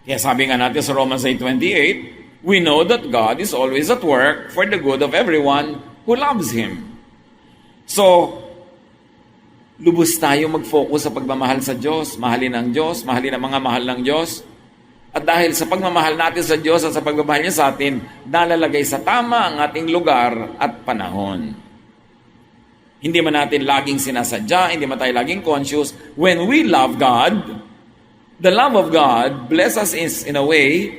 Kaya sabi nga natin sa Romans 8:28, we know that God is always at work for the good of everyone who loves Him. So, lubos tayo mag-focus sa pagmamahal sa Diyos, mahalin ang Diyos, mahalin ang mga mahal ng Diyos. At dahil sa pagmamahal natin sa Diyos at sa pagmamahal niya sa atin, nalalagay sa tama ang ating lugar at panahon. Hindi man natin laging sinasadya, hindi man tayo laging conscious. When we love God, the love of God blesses us in a way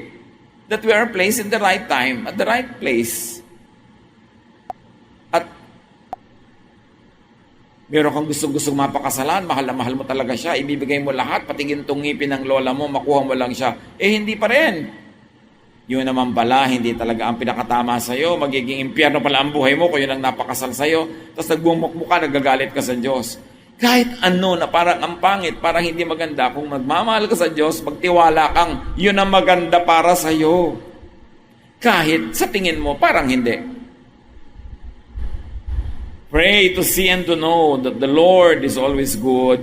that we are placed in the right time, at the right place. At meron kang gustong mapakasalan, mahal na mahal mo talaga siya, ibibigay mo lahat, patingin tong ngipin ng lola mo, makuha mo lang siya. Hindi pa rin. Yun naman pala, hindi talaga ang pinakatama sa'yo, magiging impyerno pala ang buhay mo kung yun ang napakasal sa'yo, tapos nagbumukmuk ka, nagagalit ka sa Diyos. Kahit ano na parang ang pangit, parang hindi maganda, kung magmamahal ka sa Diyos, magtiwala kang, yun ang maganda para sa'yo. Kahit sa tingin mo, parang hindi. Pray to see and to know that the Lord is always good,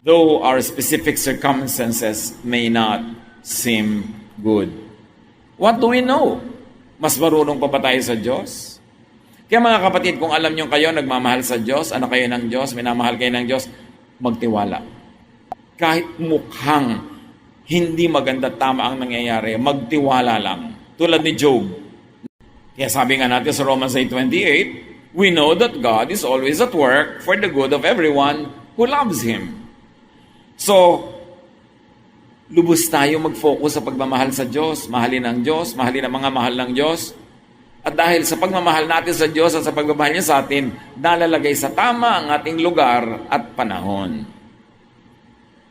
though our specific circumstances may not seem good. What do we know? Mas marunong pa ba tayo sa Diyos? Kaya mga kapatid, kung alam nyo kayo, nagmamahal sa Diyos, anak kayo ng Diyos, minamahal kayo ng Diyos, magtiwala. Kahit mukhang hindi maganda tama ang nangyayari, magtiwala lang. Tulad ni Job. Kaya sabi nga natin sa Romans 8:28, we know that God is always at work for the good of everyone who loves Him. So, lubos tayo mag-focus sa pagmamahal sa Diyos, mahalin ang Diyos, mahalin ang mga mahal ng Diyos. At dahil sa pagmamahal natin sa Diyos at sa pagmamahal niya sa atin, nalalagay sa tama ang ating lugar at panahon.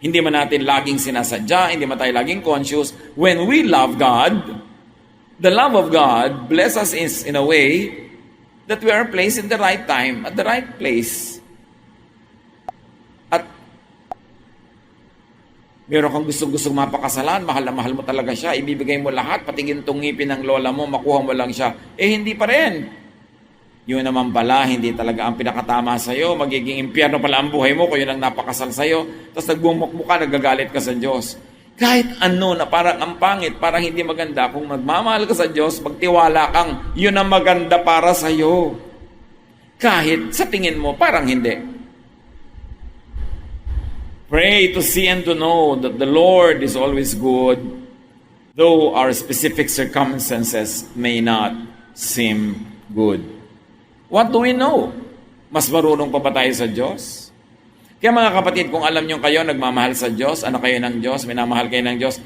Hindi man natin laging sinasadya, hindi man tayo laging conscious. When we love God, the love of God blesses us in a way that we are placed in the right time, at the right place. At meron kang gustong mapakasalan, mahal na mahal mo talaga siya, ibibigay mo lahat, patingin tong ngipin ng lola mo, makuha mo lang siya. Hindi pa rin. Yun naman pala, hindi talaga ang pinakatama sa'yo, magiging impyerno pala ang buhay mo kung yun ang napakasal sa'yo, tapos nagbumukmuk ka, nagagalit ka sa Diyos. Kahit ano na parang ang pangit, parang hindi maganda, kung magmamahal ka sa Diyos, magtiwala kang, yun ang maganda para sa'yo. Kahit sa tingin mo, parang hindi. Pray to see and to know that the Lord is always good, though our specific circumstances may not seem good. What do we know? Mas marunong pa ba tayo sa Diyos? Kaya mga kapatid, kung alam nyo kayo, nagmamahal sa Diyos, anak kayo ng Diyos, minamahal kayo ng Diyos,